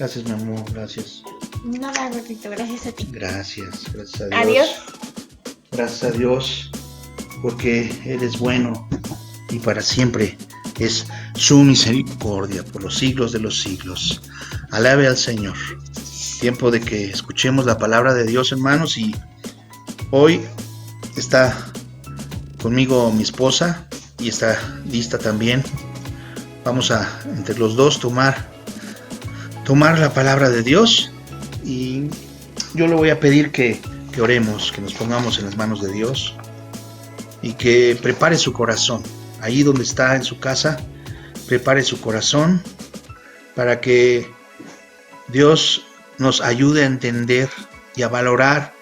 Gracias, mi amor, gracias. Nada, gordito, gracias a ti. Gracias a Dios. Adiós. Gracias a Dios, porque eres bueno y para siempre es su misericordia por los siglos de los siglos. Alabe al Señor. Tiempo de que escuchemos la palabra de Dios, hermanos, y hoy está conmigo mi esposa y está lista también. Vamos a, entre los dos, tomar la palabra de Dios, y yo le voy a pedir que oremos, que nos pongamos en las manos de Dios y que prepare su corazón. Ahí donde está en su casa, prepare su corazón para que Dios nos ayude a entender y a valorar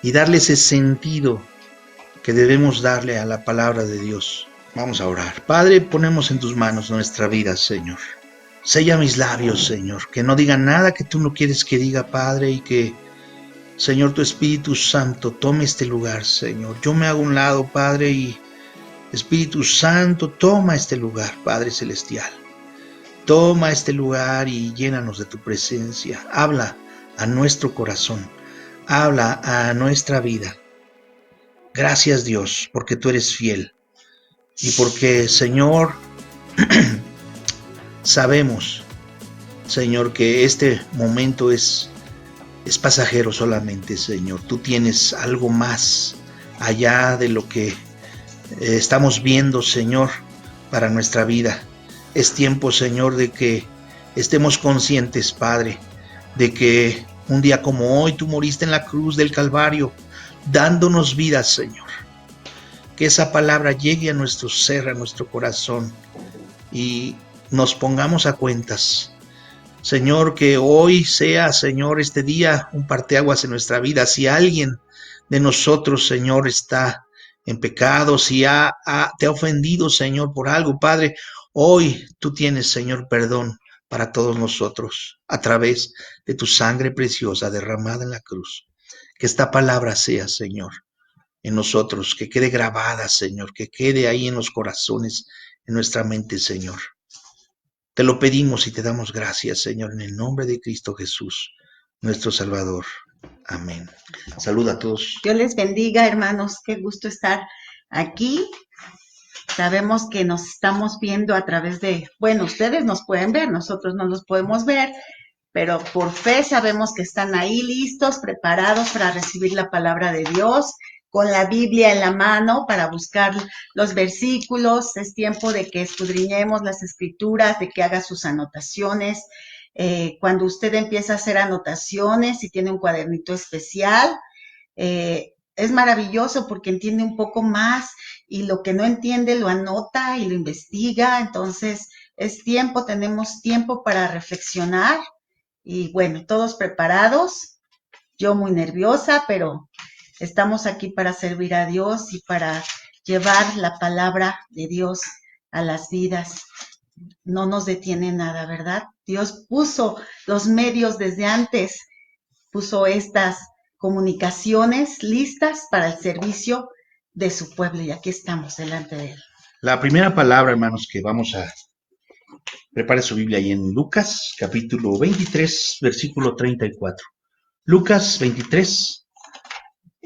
y darle ese sentido que debemos darle a la palabra de Dios. Vamos a orar. Padre, ponemos en tus manos nuestra vida, Señor. Sella mis labios, Señor, que no diga nada que tú no quieres que diga, Padre, y que, Señor, tu Espíritu Santo tome este lugar, Señor. Yo me hago a un lado, Padre, y Espíritu Santo, toma este lugar, Padre Celestial. Toma este lugar y llénanos de tu presencia. Habla a nuestro corazón, habla a nuestra vida. Gracias, Dios, porque tú eres fiel y porque, Señor, sabemos, Señor, que este momento es pasajero solamente, Señor. Tú tienes algo más allá de lo que estamos viendo, Señor, para nuestra vida. Es tiempo, Señor, de que estemos conscientes, Padre, de que un día como hoy tú moriste en la cruz del Calvario, dándonos vida, Señor. Que esa palabra llegue a nuestro ser, a nuestro corazón, y nos pongamos a cuentas. Señor, que hoy sea, Señor, este día un parteaguas en nuestra vida. Si alguien de nosotros, Señor, está en pecado, si te ha ofendido, Señor, por algo, Padre, hoy tú tienes, Señor, perdón para todos nosotros a través de tu sangre preciosa derramada en la cruz. Que esta palabra sea, Señor, en nosotros, que quede grabada, Señor, que quede ahí en los corazones, en nuestra mente, Señor. Te lo pedimos y te damos gracias, Señor, en el nombre de Cristo Jesús, nuestro Salvador. Amén. Saluda a todos. Dios les bendiga, hermanos. Qué gusto estar aquí. Sabemos que nos estamos viendo a través de, bueno, ustedes nos pueden ver, nosotros no los podemos ver, pero por fe sabemos que están ahí listos, preparados para recibir la palabra de Dios, con la Biblia en la mano para buscar los versículos. Es tiempo de que escudriñemos las escrituras, de que haga sus anotaciones. Cuando usted empieza a hacer anotaciones y tiene un cuadernito especial, es maravilloso porque entiende un poco más y lo que no entiende lo anota y lo investiga. Entonces tenemos tiempo para reflexionar. Y bueno, todos preparados, yo muy nerviosa, pero estamos aquí para servir a Dios y para llevar la palabra de Dios a las vidas. No nos detiene nada, ¿verdad? Dios puso los medios desde antes, puso estas comunicaciones listas para el servicio de su pueblo y aquí estamos delante de él. La primera palabra, hermanos, que vamos a prepare su Biblia ahí en Lucas, capítulo 23, versículo 34. Lucas 23,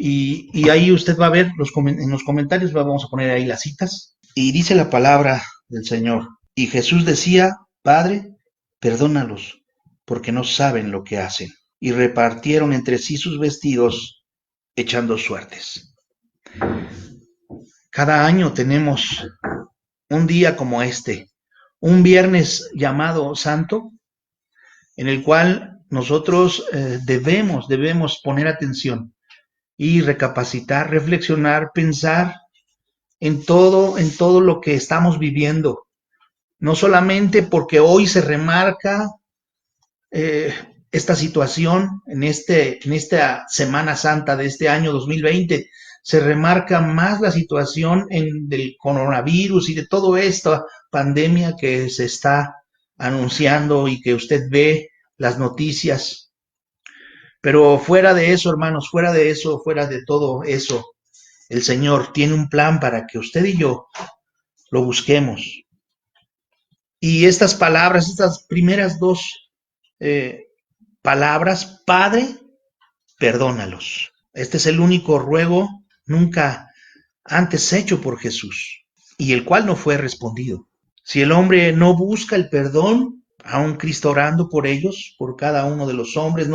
y ahí usted va a ver, en los comentarios vamos a poner ahí las citas, y dice la palabra del Señor, y Jesús decía, Padre, perdónalos, porque no saben lo que hacen, y repartieron entre sí sus vestidos, echando suertes. Cada año tenemos un día como este, un viernes llamado Santo, en el cual nosotros debemos poner atención y recapacitar, reflexionar, pensar en todo lo que estamos viviendo. No solamente porque hoy se remarca esta situación en esta Semana Santa de este año 2020, se remarca más la situación del coronavirus y de toda esta pandemia que se está anunciando y que usted ve las noticias. Pero fuera de eso, hermanos, fuera de todo eso, el Señor tiene un plan para que usted y yo lo busquemos. Y estas palabras, estas primeras dos palabras: Padre, perdónalos. Este es el único ruego nunca antes hecho por Jesús, y el cual no fue respondido. Si el hombre no busca el perdón, aun Cristo orando por ellos, por cada uno de los hombres,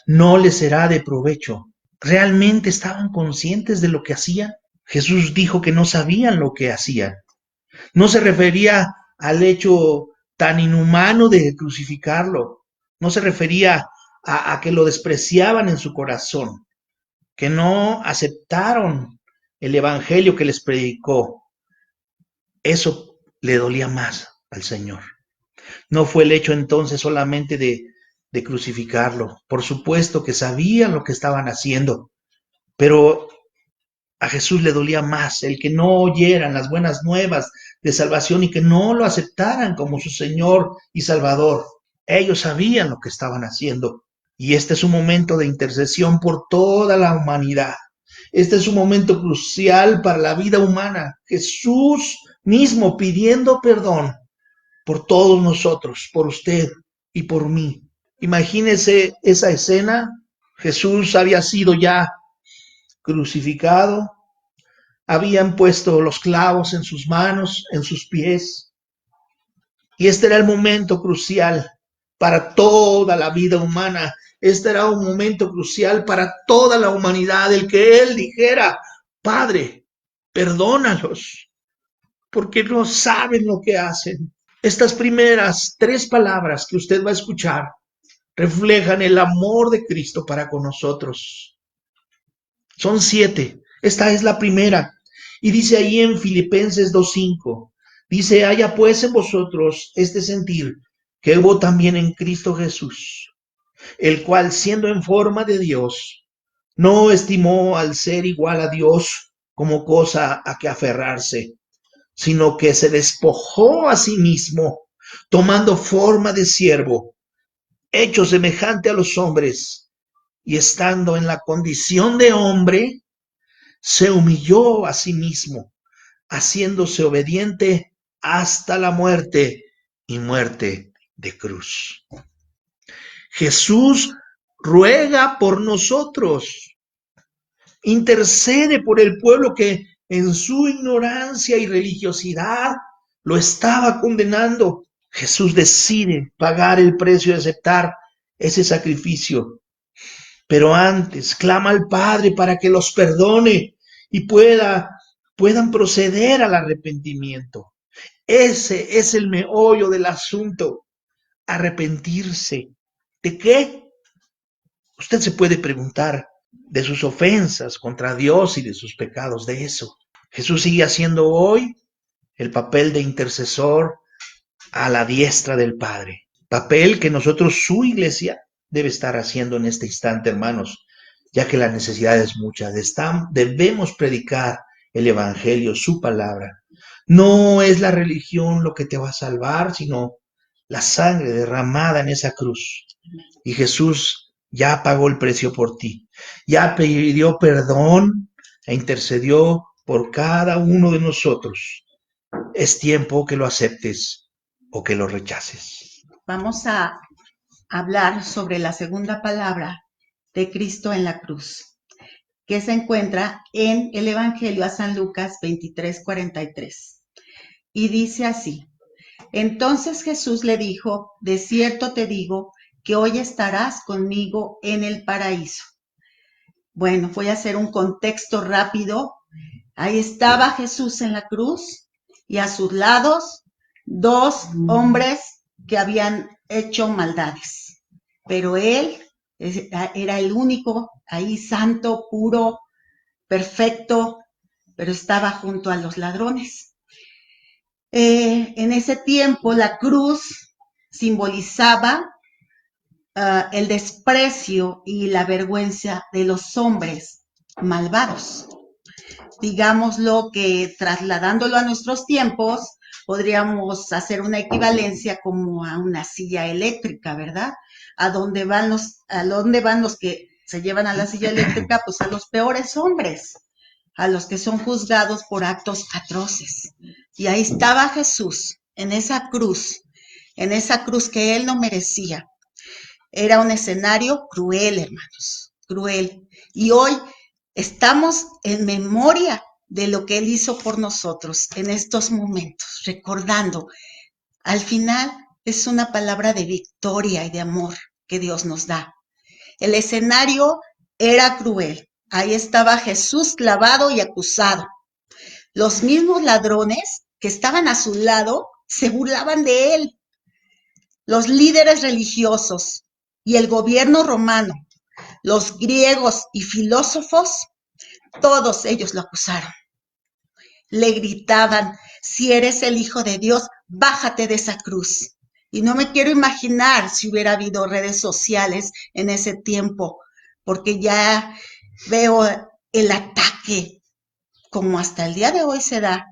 no les será de provecho. ¿Realmente estaban conscientes de lo que hacían? Jesús dijo que no sabían lo que hacían. No se refería al hecho tan inhumano de crucificarlo. No se refería a que lo despreciaban en su corazón, que no aceptaron el evangelio que les predicó. Eso le dolía más al Señor. No fue el hecho entonces solamente de crucificarlo. Por supuesto que sabían lo que estaban haciendo, pero a Jesús le dolía más el que no oyeran las buenas nuevas de salvación y que no lo aceptaran como su Señor y Salvador. Ellos sabían lo que estaban haciendo, y este es un momento de intercesión por toda la humanidad. Este es un momento crucial para la vida humana. Jesús mismo pidiendo perdón por todos nosotros, por usted y por mí. Imagínese esa escena. Jesús había sido ya crucificado, habían puesto los clavos en sus manos, en sus pies, y este era el momento crucial para toda la vida humana. Este era un momento crucial para toda la humanidad, el que Él dijera: Padre, perdónalos, porque no saben lo que hacen. Estas primeras 3 palabras que usted va a escuchar reflejan el amor de Cristo para con nosotros. Son 7. Esta es la primera. Y dice ahí en Filipenses 2:5, dice: haya pues en vosotros este sentir que hubo también en Cristo Jesús, el cual, siendo en forma de Dios, no estimó al ser igual a Dios como cosa a que aferrarse, sino que se despojó a sí mismo, tomando forma de siervo, hecho semejante a los hombres, y estando en la condición de hombre, se humilló a sí mismo, haciéndose obediente hasta la muerte, y muerte de cruz. Jesús ruega por nosotros, intercede por el pueblo que en su ignorancia y religiosidad lo estaba condenando. Jesús decide pagar el precio de aceptar ese sacrificio, pero antes clama al Padre para que los perdone y puedan proceder al arrepentimiento. Ese es el meollo del asunto: arrepentirse. ¿De qué? Usted se puede preguntar: de sus ofensas contra Dios y de sus pecados, de eso. Jesús sigue haciendo hoy el papel de intercesor a la diestra del Padre, papel que nosotros, su iglesia, debe estar haciendo en este instante, hermanos, ya que la necesidad es mucha. Debemos predicar el Evangelio, su palabra. No es la religión lo que te va a salvar, sino la sangre derramada en esa cruz. Y Jesús ya pagó el precio por ti, ya pidió perdón e intercedió por cada uno de nosotros. Es tiempo que lo aceptes o que lo rechaces. Vamos a hablar sobre la segunda palabra de Cristo en la cruz, que se encuentra en el Evangelio a San Lucas 23:43. Y dice así: entonces Jesús le dijo: de cierto te digo que hoy estarás conmigo en el paraíso. Bueno, voy a hacer un contexto rápido. Ahí estaba Jesús en la cruz y a sus lados 2 hombres que habían hecho maldades, pero él era el único ahí, santo, puro, perfecto, pero estaba junto a los ladrones. En ese tiempo la cruz simbolizaba el desprecio y la vergüenza de los hombres malvados. Digámoslo que trasladándolo a nuestros tiempos, podríamos hacer una equivalencia como a una silla eléctrica, ¿verdad? ¿A dónde van los que se llevan a la silla eléctrica? Pues a los peores hombres, a los que son juzgados por actos atroces. Y ahí estaba Jesús, en esa cruz que él no merecía. Era un escenario cruel, hermanos, cruel. Y hoy estamos en memoria de lo que Él hizo por nosotros en estos momentos, recordando. Al final es una palabra de victoria y de amor que Dios nos da. El escenario era cruel. Ahí estaba Jesús clavado y acusado. Los mismos ladrones que estaban a su lado se burlaban de él. Los líderes religiosos y el gobierno romano, los griegos y filósofos, todos ellos lo acusaron. Le gritaban, si eres el Hijo de Dios, bájate de esa cruz. Y no me quiero imaginar si hubiera habido redes sociales en ese tiempo, porque ya veo el ataque como hasta el día de hoy se da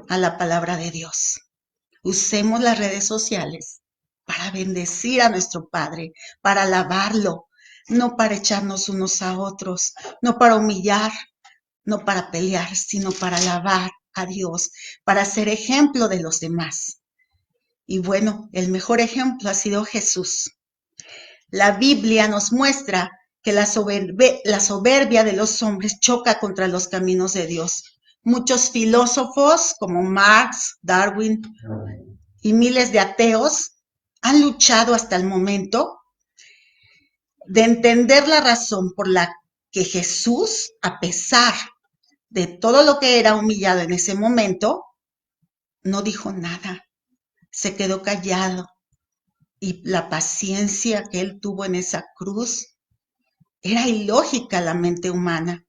a la palabra de Dios. Usemos las redes sociales para bendecir a nuestro Padre, para alabarlo, no para echarnos unos a otros, no para humillar, no para pelear, sino para alabar a Dios, para ser ejemplo de los demás. Y bueno, el mejor ejemplo ha sido Jesús. La Biblia nos muestra que la soberbia de los hombres choca contra los caminos de Dios. Muchos filósofos como Marx, Darwin y miles de ateos han luchado hasta el momento de entender la razón por la que Jesús, a pesar de todo lo que era humillado en ese momento, no dijo nada, se quedó callado. Y la paciencia que él tuvo en esa cruz era ilógica a la mente humana.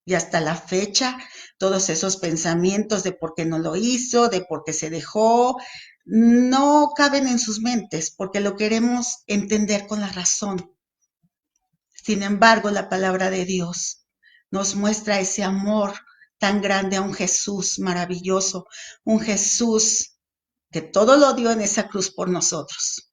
Y hasta la fecha, todos esos pensamientos de por qué no lo hizo, de por qué se dejó, no caben en sus mentes, porque lo queremos entender con la razón. Sin embargo, la palabra de Dios nos muestra ese amor tan grande a un Jesús maravilloso, un Jesús que todo lo dio en esa cruz por nosotros.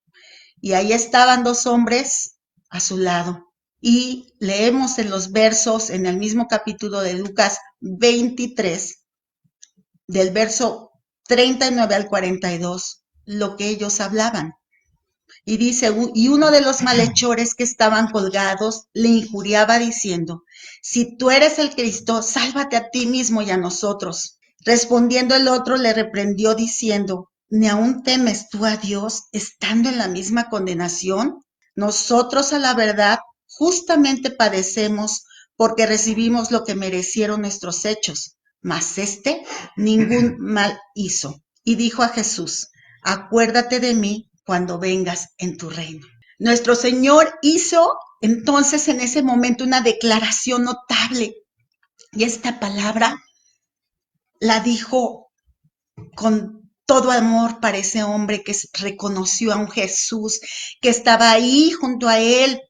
Y ahí estaban dos hombres a su lado. Y leemos en los versos, en el mismo capítulo de Lucas 23, del verso 39 al 42, lo que ellos hablaban. Y dice, y uno de los malhechores que estaban colgados le injuriaba diciendo, si tú eres el Cristo, sálvate a ti mismo y a nosotros. Respondiendo el otro le reprendió diciendo, ¿ni aún temes tú a Dios estando en la misma condenación? Nosotros a la verdad justamente padecemos porque recibimos lo que merecieron nuestros hechos, mas ningún mal hizo. Y dijo a Jesús, acuérdate de mí cuando vengas en tu reino. Nuestro Señor hizo entonces en ese momento una declaración notable y esta palabra la dijo con todo amor para ese hombre que reconoció a un Jesús que estaba ahí junto a él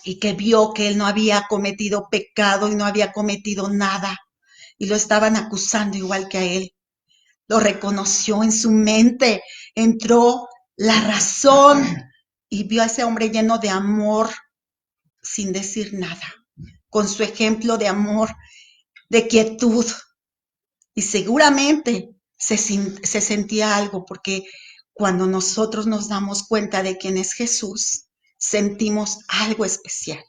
y que vio que él no había cometido pecado y no había cometido nada y lo estaban acusando igual que a él. Lo reconoció en su mente, entró la razón y vio a ese hombre lleno de amor sin decir nada, con su ejemplo de amor, de quietud. Y seguramente se sentía algo porque cuando nosotros nos damos cuenta de quién es Jesús, sentimos algo especial.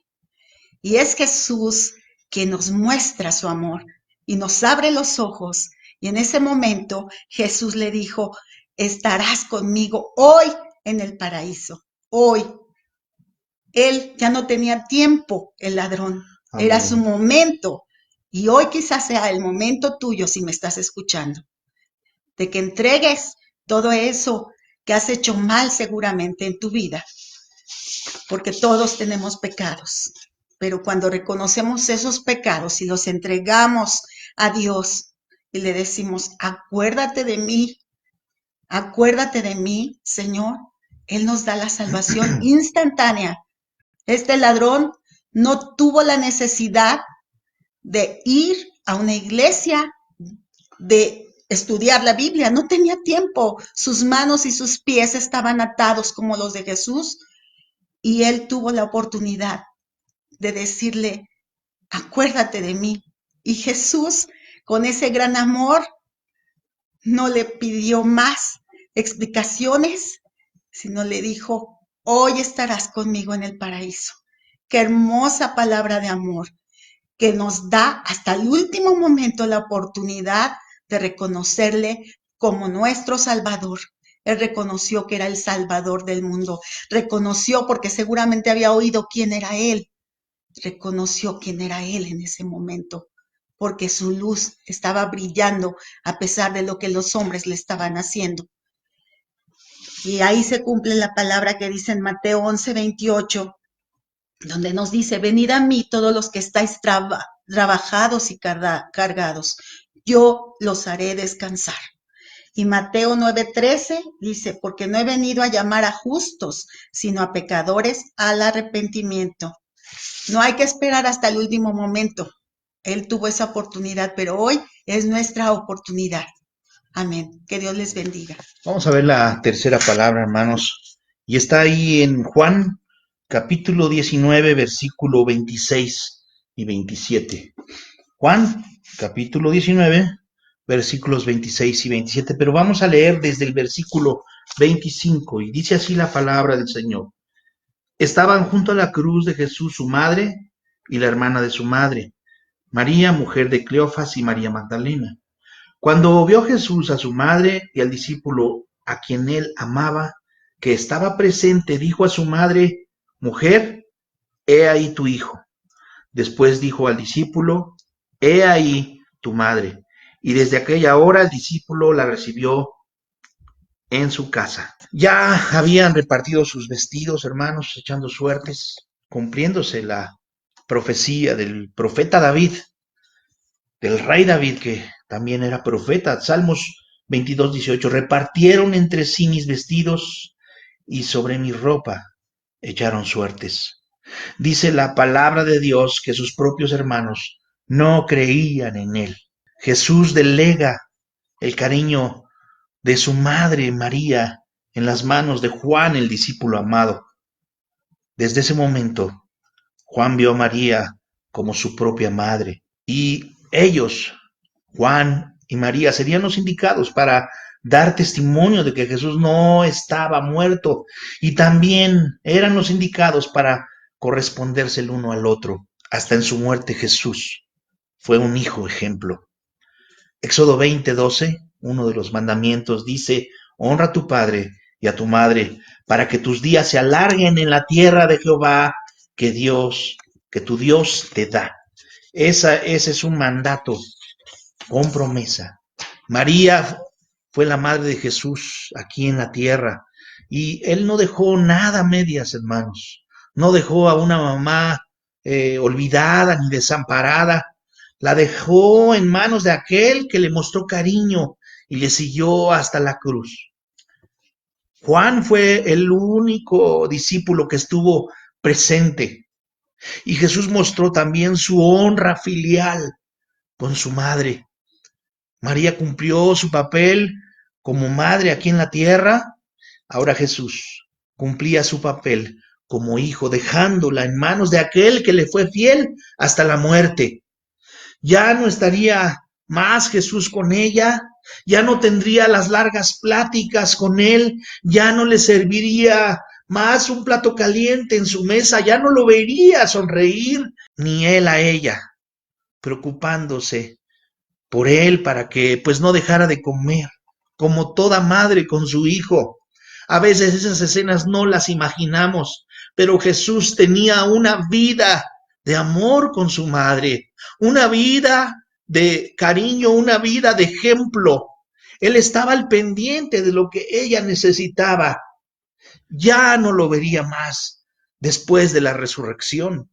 Y es Jesús quien nos muestra su amor y nos abre los ojos. Y en ese momento Jesús le dijo, estarás conmigo hoy en el paraíso. Hoy. Él ya no tenía tiempo, el ladrón. Amén. Era su momento. Y hoy quizás sea el momento tuyo, si me estás escuchando, de que entregues todo eso que has hecho mal seguramente en tu vida, porque todos tenemos pecados. Pero cuando reconocemos esos pecados y los entregamos a Dios y le decimos, acuérdate de mí, Señor, Él nos da la salvación instantánea. Este ladrón no tuvo la necesidad de ir a una iglesia, de estudiar la Biblia, no tenía tiempo. Sus manos y sus pies estaban atados como los de Jesús y él tuvo la oportunidad de decirle, acuérdate de mí. Y Jesús, con ese gran amor, no le pidió más explicaciones, sino le dijo, Hoy estarás conmigo en el paraíso. Qué hermosa palabra de amor que nos da hasta el último momento la oportunidad de reconocerle como nuestro Salvador. Él reconoció que era el Salvador del mundo. Reconoció porque seguramente había oído quién era Él. Reconoció quién era Él en ese momento, porque su luz estaba brillando a pesar de lo que los hombres le estaban haciendo. Y ahí se cumple la palabra que dice en Mateo 11:28, donde nos dice, venid a mí todos los que estáis trabajados y cargados, yo los haré descansar. Y Mateo 9:13 dice, porque no he venido a llamar a justos, sino a pecadores al arrepentimiento. No hay que esperar hasta el último momento. Él tuvo esa oportunidad, pero hoy es nuestra oportunidad. Amén. Que Dios les bendiga. Vamos a ver la tercera palabra, hermanos. Y está ahí en Juan, capítulo 19, versículo 26 y 27. Juan, capítulo 19, versículos 26 y 27. Pero vamos a leer desde el versículo 25. Y dice así la palabra del Señor. Estaban junto a la cruz de Jesús su madre y la hermana de su madre, María, mujer de Cleofas, y María Magdalena. Cuando vio Jesús a su madre y al discípulo a quien él amaba, que estaba presente, dijo a su madre, mujer, he ahí tu hijo. Después dijo al discípulo, he ahí tu madre. Y desde aquella hora el discípulo la recibió en su casa. Ya habían repartido sus vestidos, hermanos, echando suertes, cumpliéndose la profecía del profeta David, del rey David, que también era profeta. Salmos 22:18, repartieron entre sí mis vestidos y sobre mi ropa echaron suertes. Dice la palabra de Dios que sus propios hermanos no creían en él. Jesús delega el cariño de su madre María en las manos de Juan, el discípulo amado. Desde ese momento, Juan vio a María como su propia madre y ellos, Juan y María, serían los indicados para dar testimonio de que Jesús no estaba muerto y también eran los indicados para corresponderse el uno al otro. Hasta en su muerte Jesús fue un hijo ejemplo. Éxodo 20:12, uno de los mandamientos, dice, honra a tu padre y a tu madre, para que tus días se alarguen en la tierra de Jehová, que tu Dios te da. Ese es un mandato con promesa. María fue la madre de Jesús aquí en la tierra y él no dejó nada a medias, hermanos. No dejó a una mamá olvidada ni desamparada. La dejó en manos de aquel que le mostró cariño y le siguió hasta la cruz. Juan fue el único discípulo que estuvo presente y Jesús mostró también su honra filial con su madre. María cumplió su papel como madre aquí en la tierra. Ahora Jesús cumplía su papel como hijo, dejándola en manos de aquel que le fue fiel hasta la muerte. Ya no estaría más Jesús con ella, ya no tendría las largas pláticas con él, ya no le serviría más un plato caliente en su mesa, ya no lo vería sonreír, ni él a ella, preocupándose por él para que pues no dejara de comer, como toda madre con su hijo. A veces esas escenas no las imaginamos, pero Jesús tenía una vida de amor con su madre, una vida de cariño, una vida de ejemplo. Él estaba al pendiente de lo que ella necesitaba. Ya no lo vería más después de la resurrección.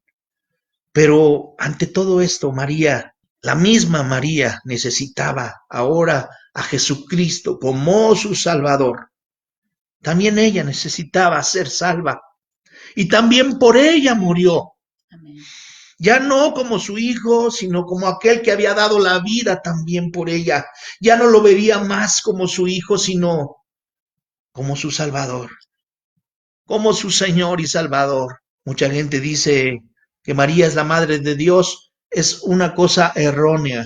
Pero ante todo esto, María, la misma María, necesitaba ahora a Jesucristo como su Salvador. También ella necesitaba ser salva y también por ella murió. Amén. Ya no como su hijo, sino como aquel que había dado la vida también por ella. Ya no lo vería más como su hijo, sino como su Salvador, como su Señor y Salvador. Mucha gente dice que María es la madre de Dios. Es una cosa errónea,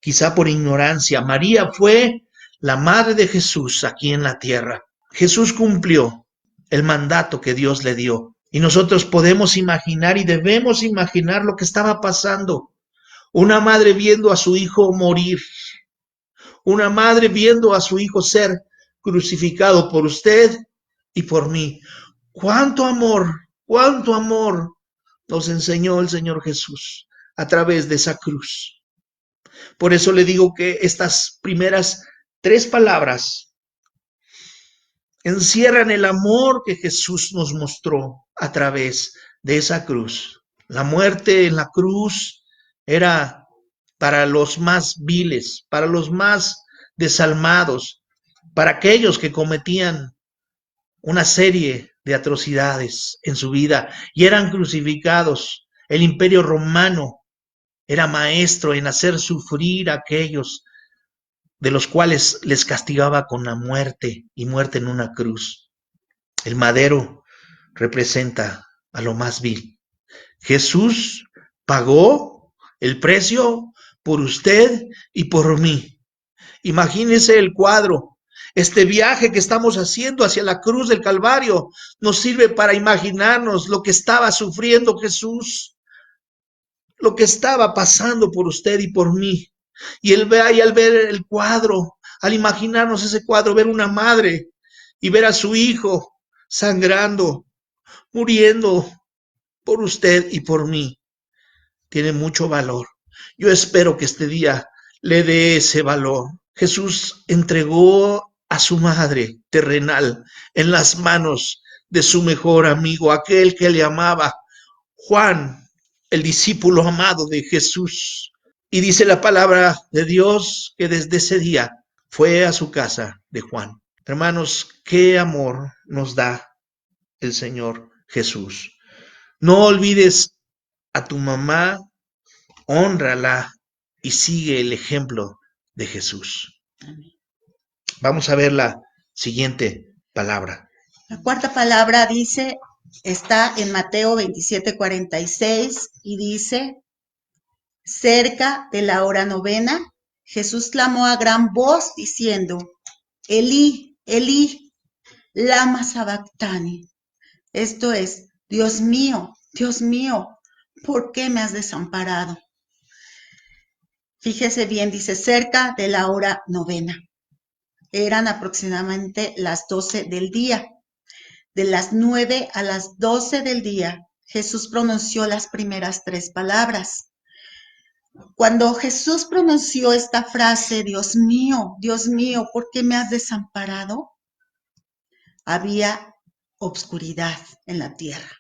quizá por ignorancia. María fue la madre de Jesús aquí en la tierra. Jesús cumplió el mandato que Dios le dio. Y nosotros podemos imaginar y debemos imaginar lo que estaba pasando. Una madre viendo a su hijo morir, una madre viendo a su hijo ser crucificado por usted y por mí. Cuánto amor nos enseñó el Señor Jesús a través de esa cruz. Por eso le digo que estas primeras 3 palabras encierran el amor que Jesús nos mostró a través de esa cruz. La muerte en la cruz era para los más viles, para los más desalmados, para aquellos que cometían una serie de atrocidades en su vida y eran crucificados. El imperio romano era maestro en hacer sufrir a aquellos de los cuales les castigaba con la muerte y muerte en una cruz. El madero representa a lo más vil. Jesús pagó el precio por usted y por mí. Imagínese el cuadro. Este viaje que estamos haciendo hacia la cruz del Calvario nos sirve para imaginarnos lo que estaba sufriendo Jesús, lo que estaba pasando por usted y por mí. Y al ver el cuadro, al imaginarnos ese cuadro, ver una madre y ver a su hijo sangrando, muriendo por usted y por mí, tiene mucho valor. Yo espero que este día le dé ese valor. Jesús entregó a su madre terrenal en las manos de su mejor amigo, aquel que le amaba, Juan, el discípulo amado de Jesús. Y dice la palabra de Dios que desde ese día fue a su casa de Juan. Hermanos, qué amor nos da el Señor Jesús. No olvides a tu mamá, hónrala y sigue el ejemplo de Jesús. Amén. Vamos a ver la siguiente palabra. La cuarta palabra dice, está en Mateo 27:46 y dice, cerca de la hora novena, Jesús clamó a gran voz diciendo, Elí, Elí, lama sabactani. Esto es, Dios mío, ¿por qué me has desamparado? Fíjese bien, dice, cerca de la hora novena. Eran aproximadamente las 12 del día. De las 9 a las 12 del día, Jesús pronunció las primeras 3 palabras. Cuando Jesús pronunció esta frase, Dios mío, ¿por qué me has desamparado? Había obscuridad en la tierra.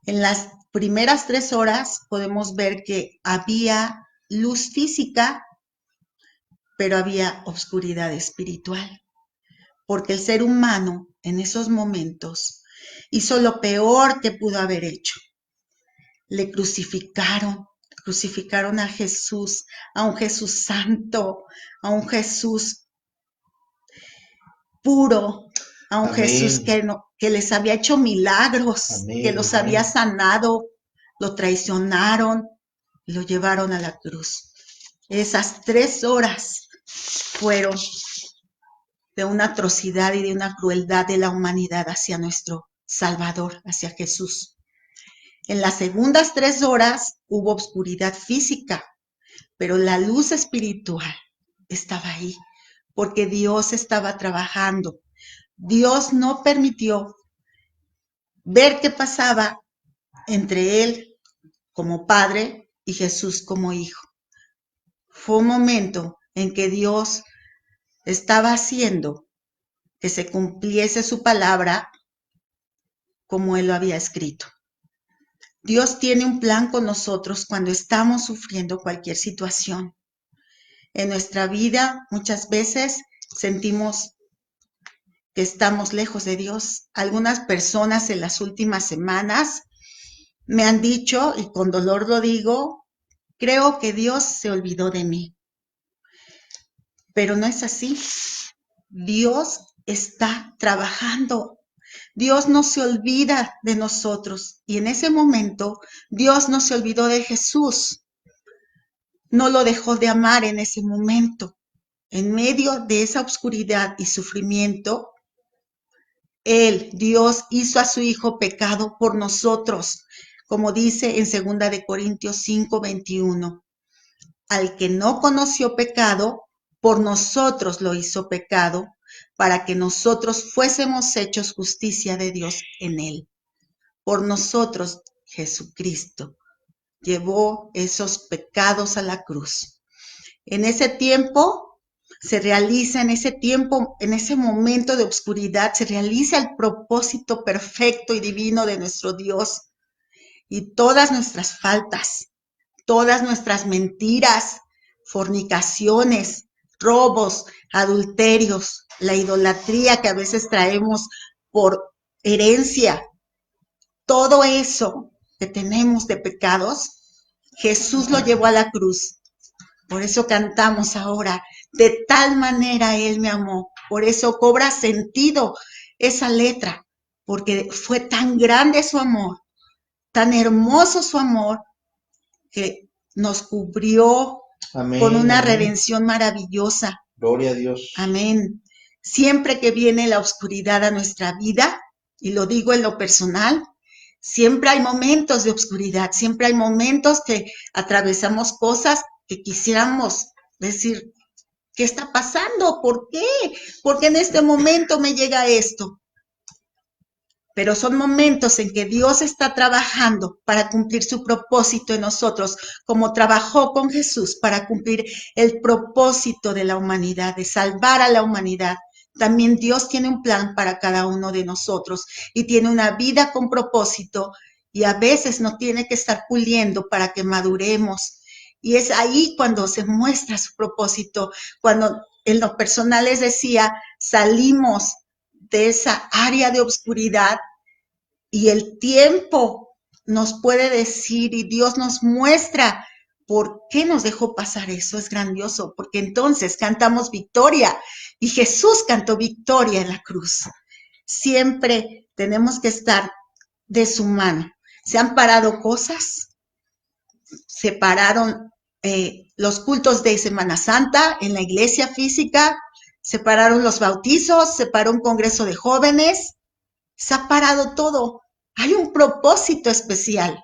En las primeras 3 horas podemos ver que había luz física, pero había obscuridad espiritual, porque el ser humano en esos momentos hizo lo peor que pudo haber hecho. Le crucificaron a Jesús, a un Jesús santo, a un Jesús puro, a un Amén. Jesús que les había hecho milagros, Amén, que los amén. había sanado, lo traicionaron y lo llevaron a la cruz. Esas 3 horas fueron de una atrocidad y de una crueldad de la humanidad hacia nuestro Salvador, hacia Jesús. En las segundas 3 horas hubo obscuridad física, pero la luz espiritual estaba ahí, porque Dios estaba trabajando. Dios no permitió ver qué pasaba entre Él como Padre y Jesús como Hijo. Fue un momento en que Dios estaba haciendo que se cumpliese su palabra como Él lo había escrito. Dios tiene un plan con nosotros cuando estamos sufriendo cualquier situación. En nuestra vida muchas veces sentimos que estamos lejos de Dios. Algunas personas en las últimas semanas me han dicho, y con dolor lo digo, creo que Dios se olvidó de mí. Pero no es así. Dios está trabajando. Dios no se olvida de nosotros. Y en ese momento, Dios no se olvidó de Jesús. No lo dejó de amar en ese momento. En medio de esa oscuridad y sufrimiento, Él, Dios, hizo a su Hijo pecado por nosotros, como dice en 2 Corintios 5:21. Al que no conoció pecado, por nosotros lo hizo pecado, para que nosotros fuésemos hechos justicia de Dios en él. Por nosotros, Jesucristo llevó esos pecados a la cruz. En ese tiempo se realiza, en ese momento de oscuridad, se realiza el propósito perfecto y divino de nuestro Dios. Y todas nuestras faltas, todas nuestras mentiras, fornicaciones, robos, adulterios, la idolatría que a veces traemos por herencia, todo eso que tenemos de pecados, Jesús lo llevó a la cruz. Por eso cantamos ahora, de tal manera Él me amó. Por eso cobra sentido esa letra, porque fue tan grande su amor, tan hermoso su amor, que nos cubrió con una redención maravillosa. Gloria a Dios. Amén. Siempre que viene la oscuridad a nuestra vida, y lo digo en lo personal, siempre hay momentos de oscuridad, siempre hay momentos que atravesamos cosas que quisiéramos decir, ¿qué está pasando? ¿Por qué? ¿Por qué en este momento me llega esto? Pero son momentos en que Dios está trabajando para cumplir su propósito en nosotros, como trabajó con Jesús para cumplir el propósito de la humanidad, de salvar a la humanidad. También Dios tiene un plan para cada uno de nosotros y tiene una vida con propósito, y a veces nos tiene que estar puliendo para que maduremos. Y es ahí cuando se muestra su propósito, cuando en lo personal les decía, salimos de esa área de oscuridad, y el tiempo nos puede decir y Dios nos muestra por qué nos dejó pasar eso. Es grandioso, porque entonces cantamos victoria, y Jesús cantó victoria en la cruz. Siempre tenemos que estar de su mano. Se han parado cosas, se pararon los cultos de Semana Santa en la iglesia física, se pararon los bautizos, se paró un congreso de jóvenes, se ha parado todo. Hay un propósito especial,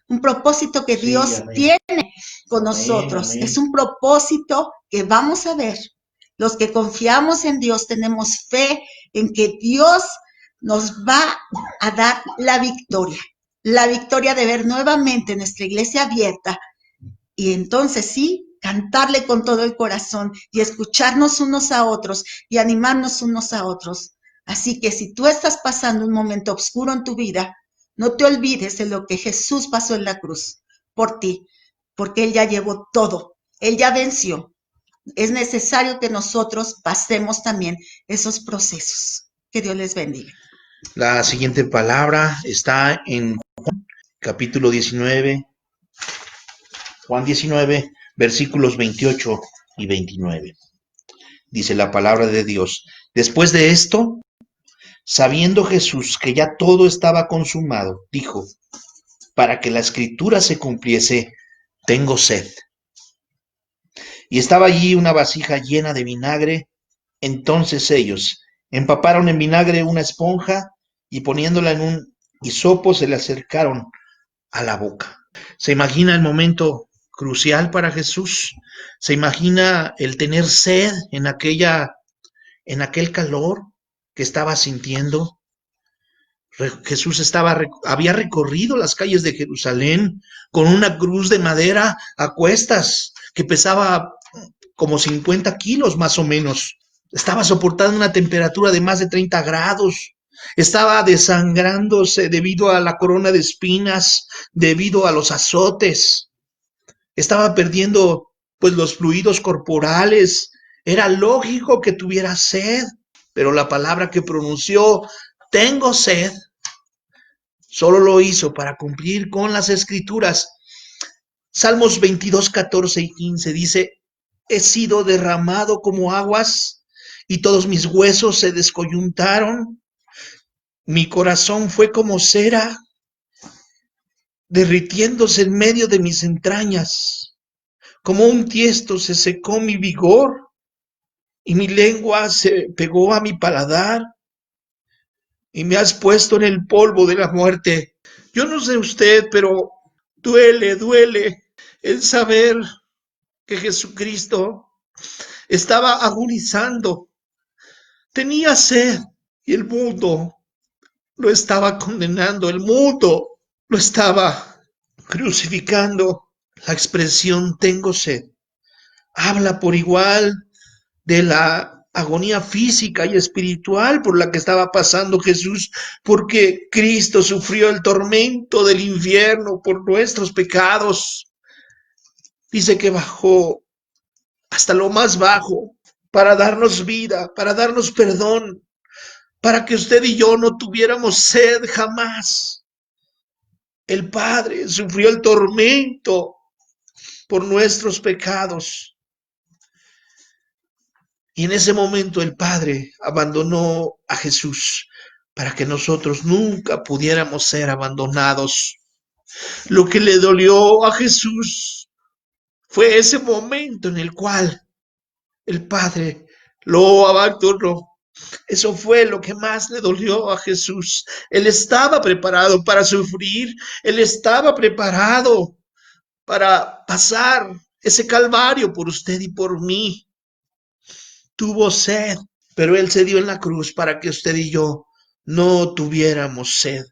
un propósito que Dios tiene con nosotros. Amén. Es un propósito que vamos a ver. Los que confiamos en Dios tenemos fe en que Dios nos va a dar la victoria de ver nuevamente nuestra iglesia abierta, y entonces sí, cantarle con todo el corazón y escucharnos unos a otros y animarnos unos a otros. Así que si tú estás pasando un momento oscuro en tu vida, no te olvides de lo que Jesús pasó en la cruz por ti, porque Él ya llevó todo, Él ya venció. Es necesario que nosotros pasemos también esos procesos. Que Dios les bendiga. La siguiente palabra está en Juan, capítulo 19, Juan 19, versículos 28 y 29. Dice la palabra de Dios: después de esto, sabiendo Jesús que ya todo estaba consumado, dijo, para que la escritura se cumpliese, tengo sed. Y estaba allí una vasija llena de vinagre. Entonces ellos empaparon en vinagre una esponja y poniéndola en un hisopo se le acercaron a la boca. ¿Se imagina el momento crucial para Jesús? ¿Se imagina el tener sed en aquel calor que estaba sintiendo? Jesús había recorrido las calles de Jerusalén con una cruz de madera a cuestas que pesaba como 50 kilos más o menos. Estaba soportando una temperatura de más de 30 grados. Estaba desangrándose debido a la corona de espinas, debido a los azotes. Estaba perdiendo pues los fluidos corporales. Era lógico que tuviera sed, pero la palabra que pronunció, tengo sed, solo lo hizo para cumplir con las escrituras. Salmos 22, 14 y 15 dice, he sido derramado como aguas y todos mis huesos se descoyuntaron. Mi corazón fue como cera, derritiéndose en medio de mis entrañas. Como un tiesto se secó mi vigor y mi lengua se pegó a mi paladar. y me has puesto en el polvo de la muerte. Yo no sé usted, pero duele el saber que Jesucristo estaba agonizando, tenía sed y el mundo lo estaba condenando, el mundo lo estaba crucificando. La expresión tengo sed habla por igual de la agonía física y espiritual por la que estaba pasando Jesús, porque Cristo sufrió el tormento del infierno por nuestros pecados. Dice que bajó hasta lo más bajo para darnos vida, para darnos perdón, para que usted y yo no tuviéramos sed jamás. El Padre sufrió el tormento por nuestros pecados. Y en ese momento el Padre abandonó a Jesús para que nosotros nunca pudiéramos ser abandonados. Lo que le dolió a Jesús fue ese momento en el cual el Padre lo abandonó. Eso fue lo que más le dolió a Jesús. Él estaba preparado para sufrir, él estaba preparado para pasar ese calvario por usted y por mí. Tuvo sed, pero él se dio en la cruz para que usted y yo no tuviéramos sed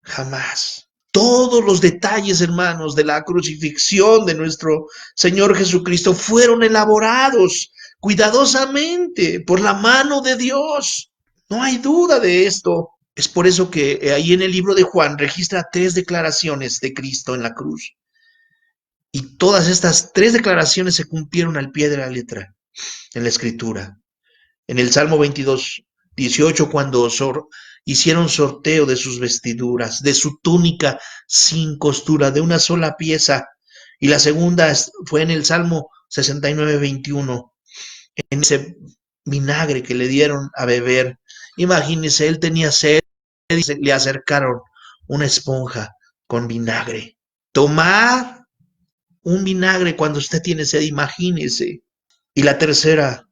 jamás. Todos los detalles, hermanos, de la crucifixión de nuestro Señor Jesucristo fueron elaborados cuidadosamente por la mano de Dios. No hay duda de esto. Es por eso que ahí en el libro de Juan registra 3 declaraciones de Cristo en la cruz. Y todas estas 3 declaraciones se cumplieron al pie de la letra en la Escritura. En el Salmo 22:18, cuando hicieron sorteo de sus vestiduras, de su túnica sin costura, de una sola pieza. Y la segunda fue en el Salmo 69:21, en ese vinagre que le dieron a beber. Imagínese, él tenía sed y le acercaron una esponja con vinagre. Tomar un vinagre cuando usted tiene sed, imagínese. Y la tercera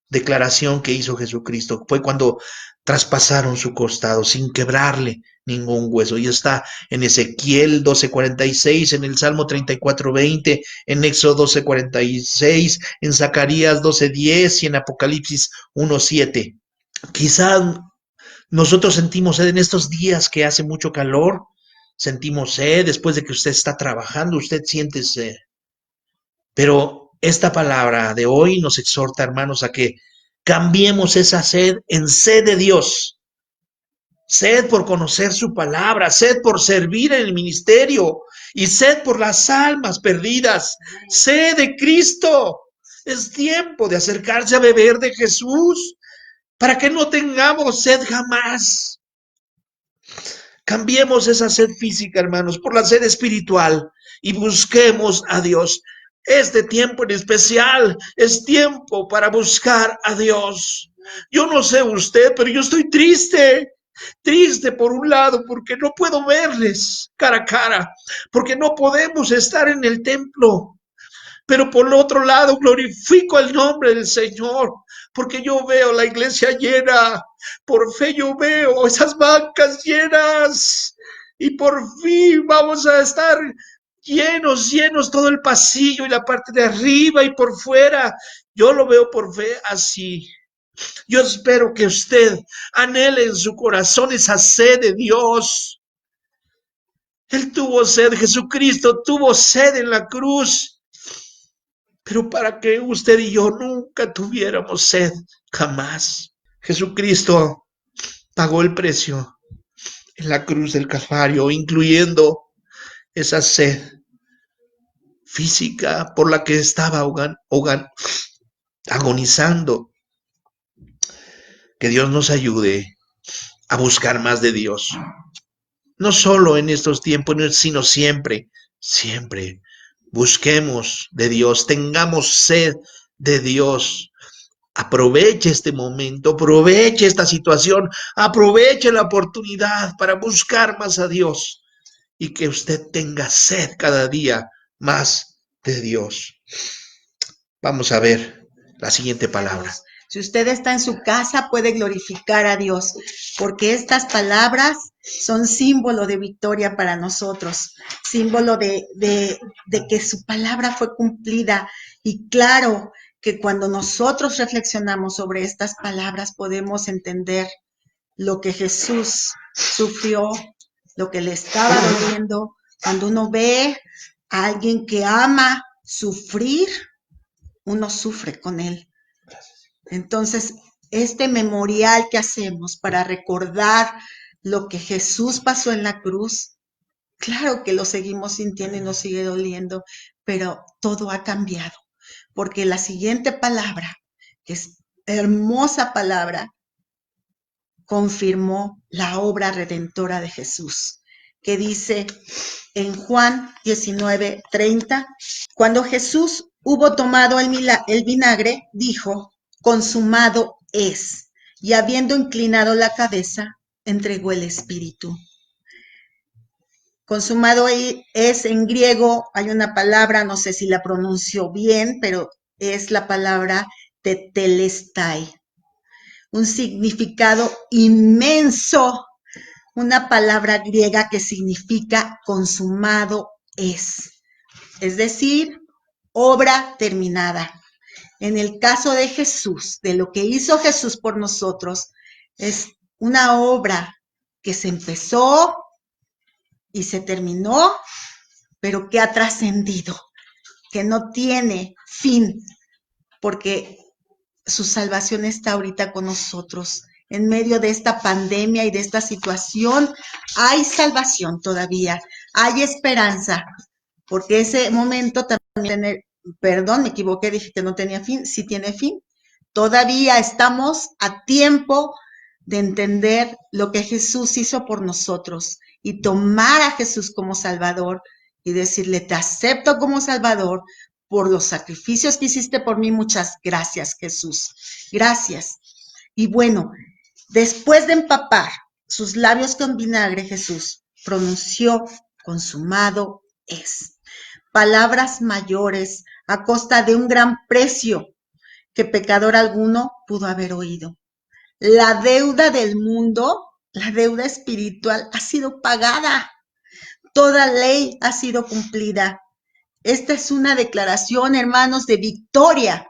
declaración que hizo Jesucristo fue cuando traspasaron su costado sin quebrarle ningún hueso. Y está en Ezequiel 12:46, en el Salmo 34:20, en Éxodo 12:46, en Zacarías 12:10 y en Apocalipsis 1:7. Quizá nosotros sentimos sed en estos días que hace mucho calor, sentimos sed después de que usted está trabajando, usted siente sed. Pero esta palabra de hoy nos exhorta, hermanos, a que cambiemos esa sed en sed de Dios. Sed por conocer su palabra, sed por servir en el ministerio y sed por las almas perdidas. Sed de Cristo. Es tiempo de acercarse a beber de Jesús para que no tengamos sed jamás. Cambiemos esa sed física, hermanos, por la sed espiritual y busquemos a Dios. Este tiempo en especial es tiempo para buscar a Dios. Yo no sé usted, pero yo estoy triste. Triste por un lado porque no puedo verles cara a cara, porque no podemos estar en el templo. Pero por otro lado, glorifico el nombre del Señor, porque yo veo la iglesia llena. Por fe yo veo esas bancas llenas. Y por fin vamos a estar llenos todo el pasillo y la parte de arriba y por fuera. Yo lo veo por fe así. Yo espero que usted anhele en su corazón esa sed de Dios. Él tuvo sed, Jesucristo tuvo sed en la cruz. Pero para que usted y yo nunca tuviéramos sed, jamás. Jesucristo pagó el precio en la cruz del Calvario, incluyendo esa sed física por la que estaba agonizando. Que Dios nos ayude a buscar más de Dios. No solo en estos tiempos, sino siempre, siempre. Busquemos de Dios, tengamos sed de Dios. Aproveche este momento, aproveche esta situación, aproveche la oportunidad para buscar más a Dios y que usted tenga sed cada día más de Dios. Vamos a ver la siguiente palabra. Si usted está en su casa, puede glorificar a Dios, porque estas palabras son símbolo de victoria para nosotros, símbolo de que su palabra fue cumplida. Y claro que cuando nosotros reflexionamos sobre estas palabras, podemos entender lo que Jesús sufrió, lo que le estaba doliendo. Cuando uno ve a alguien que ama sufrir, uno sufre con él. Entonces, este memorial que hacemos para recordar lo que Jesús pasó en la cruz, claro que lo seguimos sintiendo y nos sigue doliendo, pero todo ha cambiado, porque la siguiente palabra, que es hermosa palabra, confirmó la obra redentora de Jesús, que dice en Juan 19:30, cuando Jesús hubo tomado el vinagre, dijo, consumado es, y habiendo inclinado la cabeza, entregó el espíritu. Consumado es en griego, hay una palabra, no sé si la pronuncio bien, pero es la palabra tetelestai, un significado inmenso, una palabra griega que significa consumado es decir, obra terminada. En el caso de Jesús, de lo que hizo Jesús por nosotros, es una obra que se empezó y se terminó, pero que ha trascendido, que no tiene fin, porque su salvación está ahorita con nosotros. En medio de esta pandemia y de esta situación, hay salvación todavía, hay esperanza, porque ese momento también, perdón, me equivoqué, dije que no tenía fin, sí tiene fin. Todavía estamos a tiempo de entender lo que Jesús hizo por nosotros y tomar a Jesús como Salvador y decirle, te acepto como Salvador por los sacrificios que hiciste por mí. Muchas gracias, Jesús. Gracias. Y bueno, después de empapar sus labios con vinagre, Jesús pronunció, consumado es. Palabras mayores a costa de un gran precio que pecador alguno pudo haber oído. La deuda del mundo, la deuda espiritual, ha sido pagada. Toda ley ha sido cumplida. Esta es una declaración, hermanos, de victoria,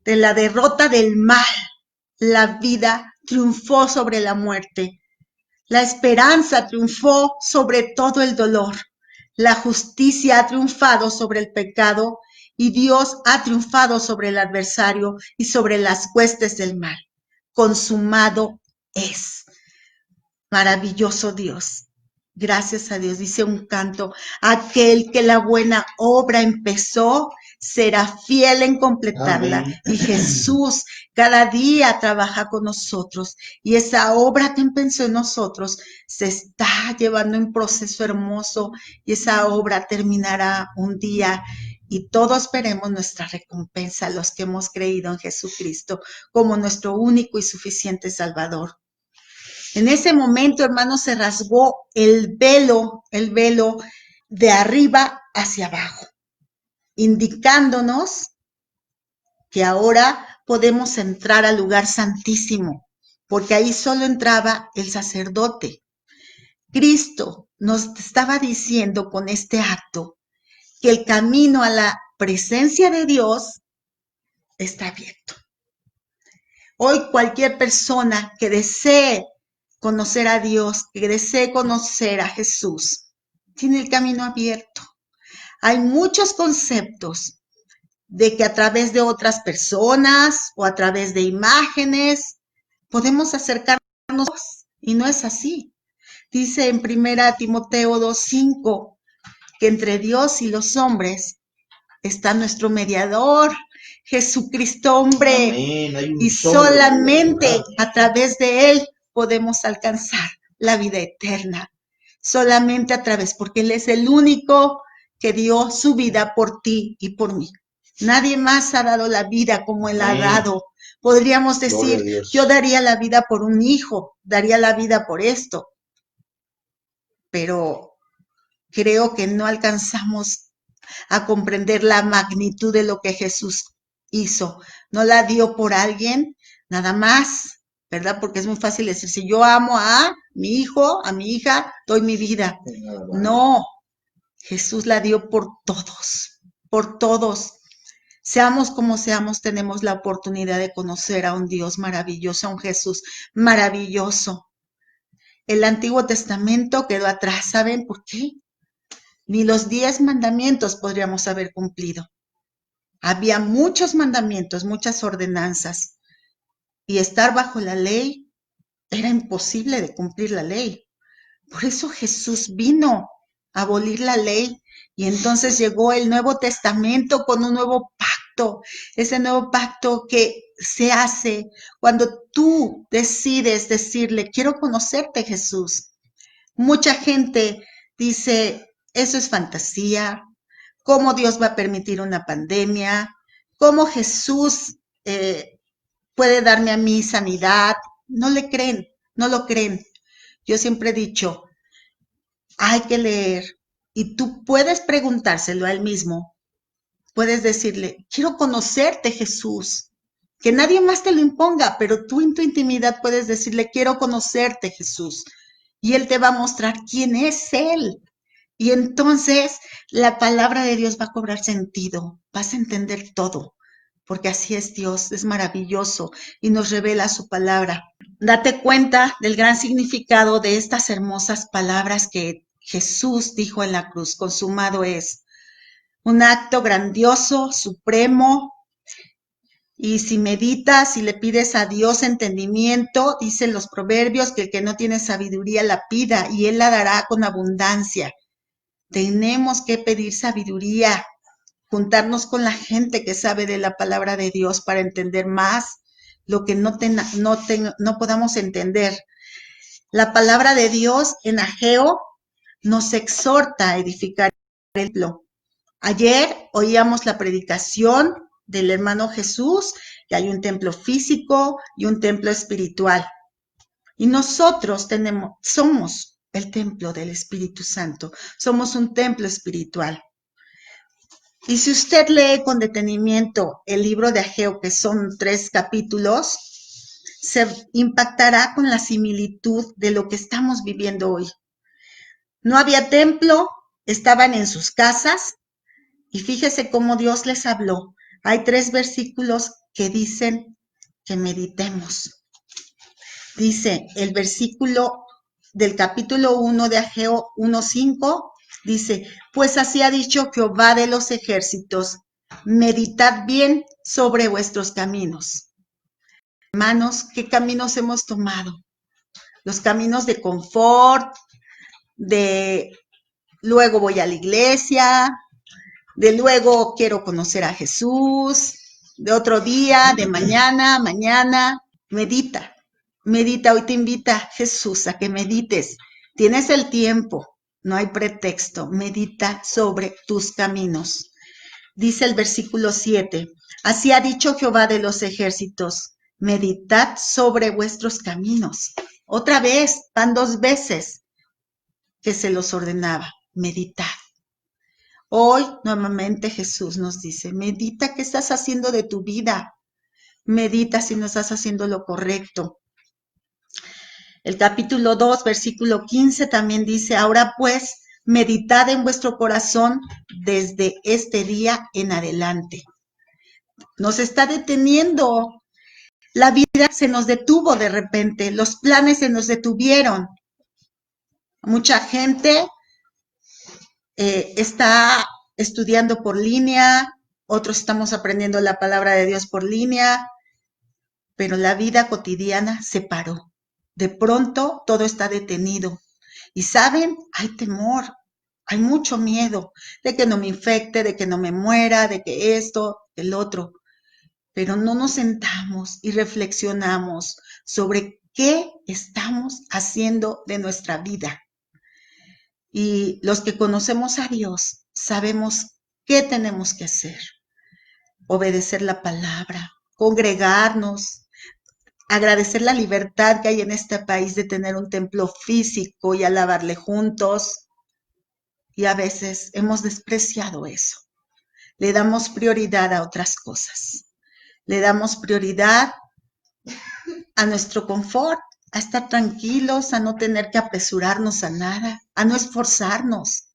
de la derrota del mal. La vida triunfó sobre la muerte. La esperanza triunfó sobre todo el dolor. La justicia ha triunfado sobre el pecado y Dios ha triunfado sobre el adversario y sobre las huestes del mal. Consumado es. Maravilloso Dios. Gracias a Dios, dice un canto, aquel que la buena obra empezó, será fiel en completarla. Amén. Y Jesús cada día trabaja con nosotros y esa obra que empezó en nosotros se está llevando un proceso hermoso y esa obra terminará un día y todos veremos nuestra recompensa, los que hemos creído en Jesucristo como nuestro único y suficiente Salvador. En ese momento, hermanos, se rasgó el velo de arriba hacia abajo, indicándonos que ahora podemos entrar al lugar santísimo, porque ahí solo entraba el sacerdote. Cristo nos estaba diciendo con este acto que el camino a la presencia de Dios está abierto. Hoy cualquier persona que desee conocer a Dios, que desee conocer a Jesús, tiene el camino abierto. Hay muchos conceptos de que a través de otras personas o a través de imágenes podemos acercarnos y no es así. Dice en 1 Timoteo 2:5 que entre Dios y los hombres está nuestro mediador, Jesucristo hombre. Amén. Y solamente a través de Él podemos alcanzar la vida eterna. Solamente a través, porque Él es el único que dio su vida por ti y por mí. Nadie más ha dado la vida como Él ha dado. Podríamos decir, yo daría la vida por un hijo, daría la vida por esto. Pero creo que no alcanzamos a comprender la magnitud de lo que Jesús hizo. No la dio por alguien, nada más, ¿verdad? Porque es muy fácil decir, si yo amo a mi hijo, a mi hija, doy mi vida. No, Jesús la dio por todos, por todos. Seamos como seamos, tenemos la oportunidad de conocer a un Dios maravilloso, a un Jesús maravilloso. El Antiguo Testamento quedó atrás, ¿saben por qué? Ni los 10 mandamientos podríamos haber cumplido. Había muchos mandamientos, muchas ordenanzas, y estar bajo la ley era imposible de cumplir la ley. Por eso Jesús vino a abolir la ley y entonces llegó el Nuevo Testamento con un nuevo pacto, ese nuevo pacto que se hace cuando tú decides decirle, quiero conocerte, Jesús. Mucha gente dice, eso es fantasía, ¿cómo Dios va a permitir una pandemia? ¿Cómo Jesús puede darme a mí sanidad? No le creen, no lo creen. Yo siempre he dicho, hay que leer y tú puedes preguntárselo a él mismo. Puedes decirle, quiero conocerte, Jesús. Que nadie más te lo imponga, pero tú en tu intimidad puedes decirle, quiero conocerte, Jesús. Y él te va a mostrar quién es él. Y entonces la palabra de Dios va a cobrar sentido, vas a entender todo, porque así es Dios, es maravilloso y nos revela su palabra. Date cuenta del gran significado de estas hermosas palabras que Jesús dijo en la cruz, consumado es. Un acto grandioso, supremo, y si meditas y le pides a Dios entendimiento, dicen los proverbios que el que no tiene sabiduría la pida y él la dará con abundancia. Tenemos que pedir sabiduría, juntarnos con la gente que sabe de la palabra de Dios para entender más lo que no podamos entender. La palabra de Dios en Ageo nos exhorta a edificar el templo. Ayer oíamos la predicación del hermano Jesús, que hay un templo físico y un templo espiritual. Y nosotros somos el templo del Espíritu Santo, somos un templo espiritual. Y si usted lee con detenimiento el libro de Ageo, que son 3 capítulos, se impactará con la similitud de lo que estamos viviendo hoy. No había templo, estaban en sus casas, y fíjese cómo Dios les habló. Hay 3 versículos que dicen que meditemos. Dice el versículo del capítulo 1 de Ageo 1:5, dice, pues así ha dicho Jehová de los ejércitos, meditad bien sobre vuestros caminos. Hermanos, ¿qué caminos hemos tomado? Los caminos de confort, de luego voy a la iglesia, de luego quiero conocer a Jesús, de otro día, de mañana, medita. Medita, hoy te invita Jesús a que medites. Tienes el tiempo, no hay pretexto. Medita sobre tus caminos. Dice el versículo 7, así ha dicho Jehová de los ejércitos, meditad sobre vuestros caminos. Otra vez, van 2 veces que se los ordenaba, meditad. Hoy nuevamente Jesús nos dice, medita qué estás haciendo de tu vida. Medita si no estás haciendo lo correcto. El capítulo 2, versículo 15 también dice, ahora pues, meditad en vuestro corazón desde este día en adelante. Nos está deteniendo. La vida se nos detuvo de repente, los planes se nos detuvieron. Mucha gente está estudiando por línea, otros estamos aprendiendo la palabra de Dios por línea, pero la vida cotidiana se paró. De pronto todo está detenido. Y saben, hay temor, hay mucho miedo de que no me infecte, de que no me muera, de que esto, el otro. Pero no nos sentamos y reflexionamos sobre qué estamos haciendo de nuestra vida. Y los que conocemos a Dios sabemos qué tenemos que hacer. Obedecer la palabra, congregarnos, agradecer la libertad que hay en este país de tener un templo físico y alabarle juntos. Y a veces hemos despreciado eso. Le damos prioridad a otras cosas. Le damos prioridad a nuestro confort, a estar tranquilos, a no tener que apresurarnos a nada, a no esforzarnos.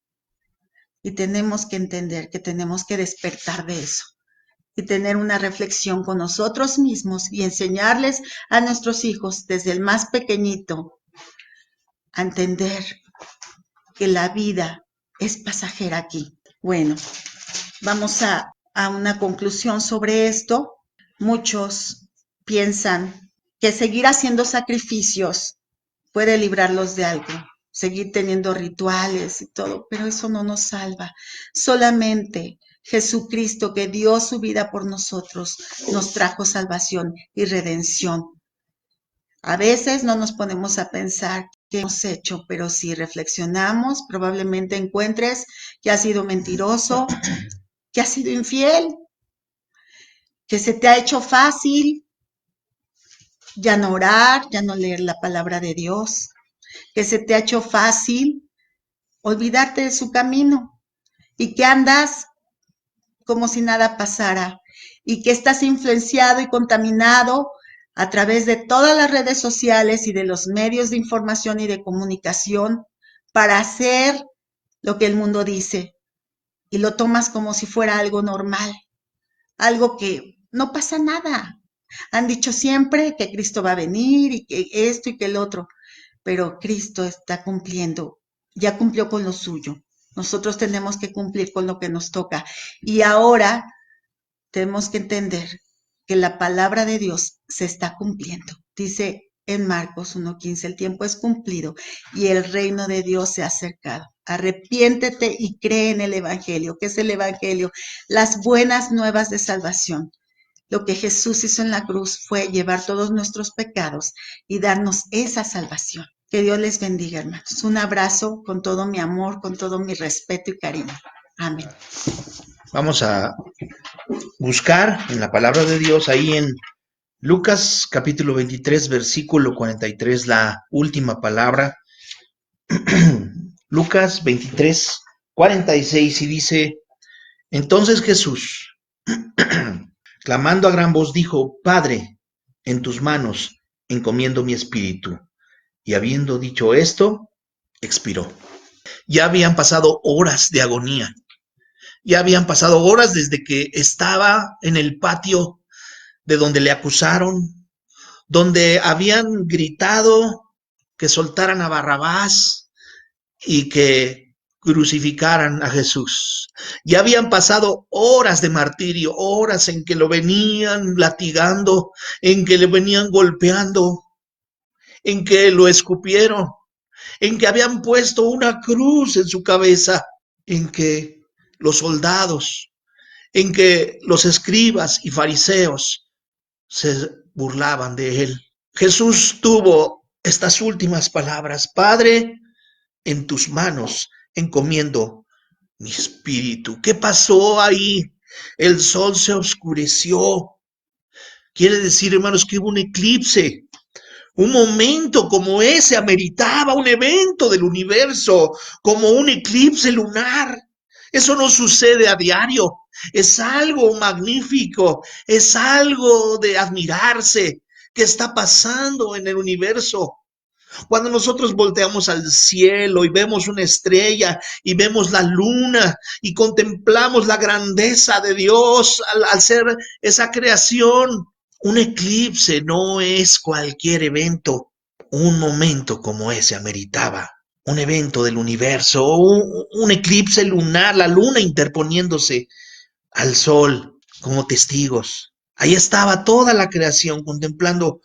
Y tenemos que entender que tenemos que despertar de eso y tener una reflexión con nosotros mismos y enseñarles a nuestros hijos desde el más pequeñito a entender que la vida es pasajera aquí. Bueno, vamos a una conclusión sobre esto. Muchos piensan que seguir haciendo sacrificios puede librarlos de algo, seguir teniendo rituales y todo, pero eso no nos salva. Solamente Jesucristo, que dio su vida por nosotros, nos trajo salvación y redención. A veces no nos ponemos a pensar qué hemos hecho, pero si reflexionamos, probablemente encuentres que has sido mentiroso, que has sido infiel, que se te ha hecho fácil ya no orar, ya no leer la palabra de Dios, que se te ha hecho fácil olvidarte de su camino y que andas como si nada pasara y que estás influenciado y contaminado a través de todas las redes sociales y de los medios de información y de comunicación para hacer lo que el mundo dice y lo tomas como si fuera algo normal, algo que no pasa nada. Han dicho siempre que Cristo va a venir y que esto y que el otro, pero Cristo está cumpliendo, ya cumplió con lo suyo. Nosotros tenemos que cumplir con lo que nos toca. Y ahora tenemos que entender que la palabra de Dios se está cumpliendo. Dice en Marcos 1:15, el tiempo es cumplido y el reino de Dios se ha acercado. Arrepiéntete y cree en el Evangelio. ¿Qué es el Evangelio? Las buenas nuevas de salvación. Lo que Jesús hizo en la cruz fue llevar todos nuestros pecados y darnos esa salvación. Que Dios les bendiga, hermanos. Un abrazo con todo mi amor, con todo mi respeto y cariño. Amén. Vamos a buscar en la palabra de Dios ahí en Lucas capítulo 23, versículo 43, la última palabra. Lucas 23, 46 y dice: entonces Jesús, clamando a gran voz, dijo: Padre, en tus manos encomiendo mi espíritu. Y habiendo dicho esto, expiró. Ya habían pasado horas de agonía. Ya habían pasado horas desde que estaba en el patio de donde le acusaron, donde habían gritado que soltaran a Barrabás y que crucificaran a Jesús. Ya habían pasado horas de martirio, horas en que lo venían latigando, en que le venían golpeando, en que lo escupieron, en que habían puesto una cruz en su cabeza, en que los soldados, en que los escribas y fariseos se burlaban de él. Jesús tuvo estas últimas palabras: Padre, en tus manos encomiendo mi espíritu. ¿Qué pasó ahí? El sol se oscureció. Quiere decir, hermanos, que hubo un eclipse. Un momento como ese ameritaba un evento del universo, como un eclipse lunar. Eso no sucede a diario. Es algo magnífico, es algo de admirarse que está pasando en el universo. Cuando nosotros volteamos al cielo y vemos una estrella y vemos la luna y contemplamos la grandeza de Dios al ser esa creación, un eclipse no es cualquier evento. Un momento como ese ameritaba un evento del universo, un eclipse lunar, la luna interponiéndose al sol como testigos. Ahí estaba toda la creación contemplando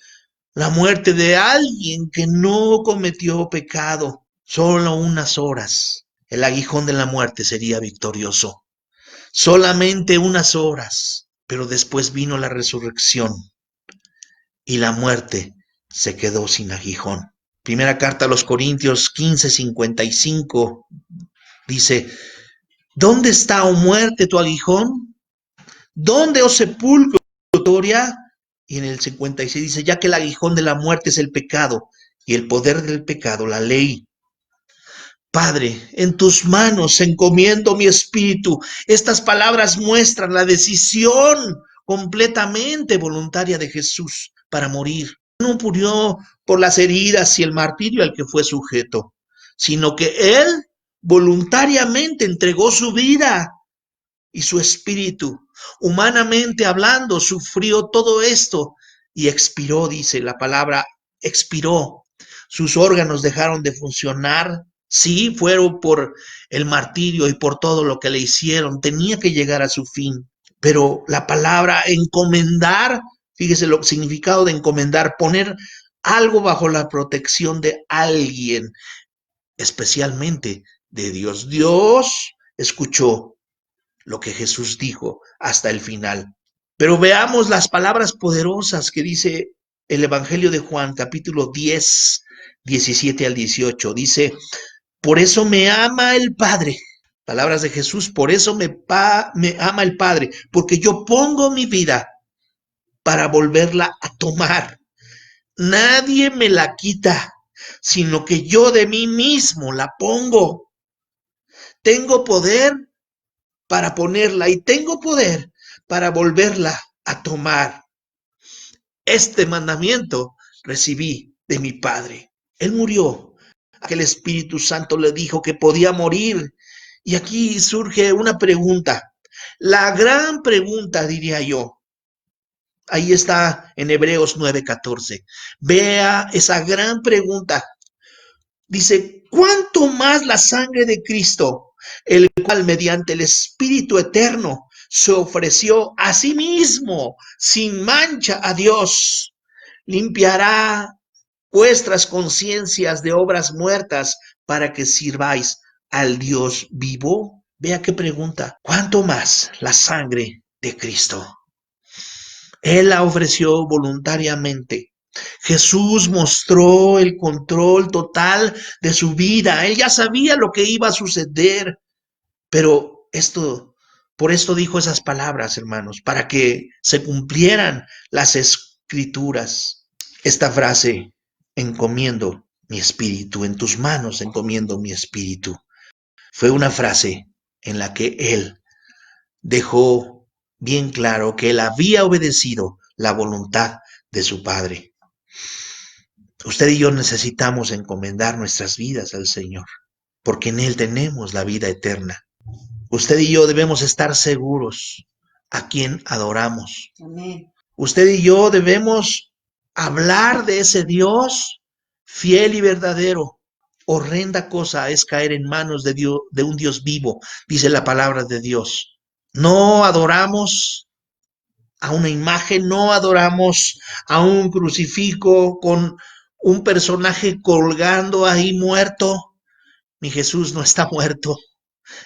la muerte de alguien que no cometió pecado. Solo unas horas. El aguijón de la muerte sería victorioso. Solamente unas horas. Pero después vino la resurrección y la muerte se quedó sin aguijón. Primera carta a los Corintios 15:55 dice: ¿dónde está, oh muerte, tu aguijón? ¿Dónde, oh sepulcro, tu victoria? Y en el 56 dice: ya que el aguijón de la muerte es el pecado y el poder del pecado la ley. Padre, en tus manos encomiendo mi espíritu. Estas palabras muestran la decisión completamente voluntaria de Jesús para morir. No murió por las heridas y el martirio al que fue sujeto, sino que Él voluntariamente entregó su vida y su espíritu. Humanamente hablando, sufrió todo esto y expiró, dice la palabra, expiró. Sus órganos dejaron de funcionar. Sí, fueron por el martirio y por todo lo que le hicieron. Tenía que llegar a su fin. Pero la palabra encomendar, fíjese lo significado de encomendar, poner algo bajo la protección de alguien, especialmente de Dios. Dios escuchó lo que Jesús dijo hasta el final. Pero veamos las palabras poderosas que dice el Evangelio de Juan, capítulo 10, 17 al 18. Dice, por eso me ama el Padre. Palabras de Jesús, por eso me ama el Padre, porque yo pongo mi vida para volverla a tomar. Nadie me la quita, sino que yo de mí mismo la pongo. Tengo poder para ponerla y tengo poder para volverla a tomar. Este mandamiento recibí de mi Padre. Él murió. Aquel Espíritu Santo le dijo que podía morir. Y aquí surge una pregunta. La gran pregunta, diría yo. Ahí está en Hebreos 9:14. Vea esa gran pregunta. Dice, ¿cuánto más la sangre de Cristo, el cual mediante el Espíritu eterno se ofreció a sí mismo sin mancha a Dios, limpiará vuestras conciencias de obras muertas para que sirváis al Dios vivo? Vea qué pregunta. ¿Cuánto más la sangre de Cristo? Él la ofreció voluntariamente. Jesús mostró el control total de su vida. Él ya sabía lo que iba a suceder, pero por esto dijo esas palabras, hermanos, para que se cumplieran las escrituras. Esta frase, encomiendo mi espíritu, en tus manos encomiendo mi espíritu, fue una frase en la que él dejó bien claro que él había obedecido la voluntad de su Padre. Usted y yo necesitamos encomendar nuestras vidas al Señor, porque en Él tenemos la vida eterna. Usted y yo debemos estar seguros a quien adoramos. Amén. Usted y yo debemos hablar de ese Dios fiel y verdadero. Horrenda cosa es caer en manos de Dios, de un Dios vivo, dice la palabra de Dios. No adoramos a una imagen, no adoramos a un crucifijo con un personaje colgando ahí muerto. Mi Jesús no está muerto,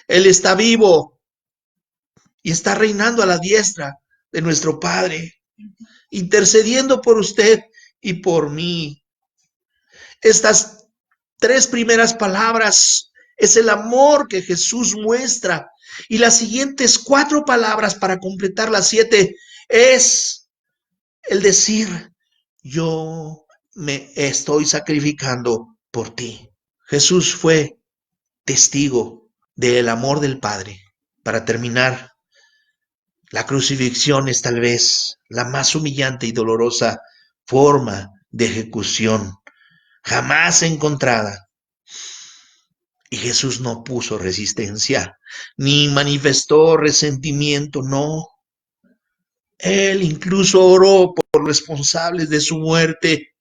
Él está vivo y está reinando a la diestra de nuestro Padre, intercediendo por usted y por mí. Estas tres primeras palabras es el amor que Jesús muestra, y las siguientes 4 palabras para completar las 7 es el decir, yo me estoy sacrificando por ti. Jesús fue testigo del amor del Padre. Para terminar, la crucifixión es tal vez la más humillante y dolorosa forma de ejecución jamás encontrada. Y Jesús no puso resistencia, ni manifestó resentimiento, no. Él incluso oró por los responsables de su muerte.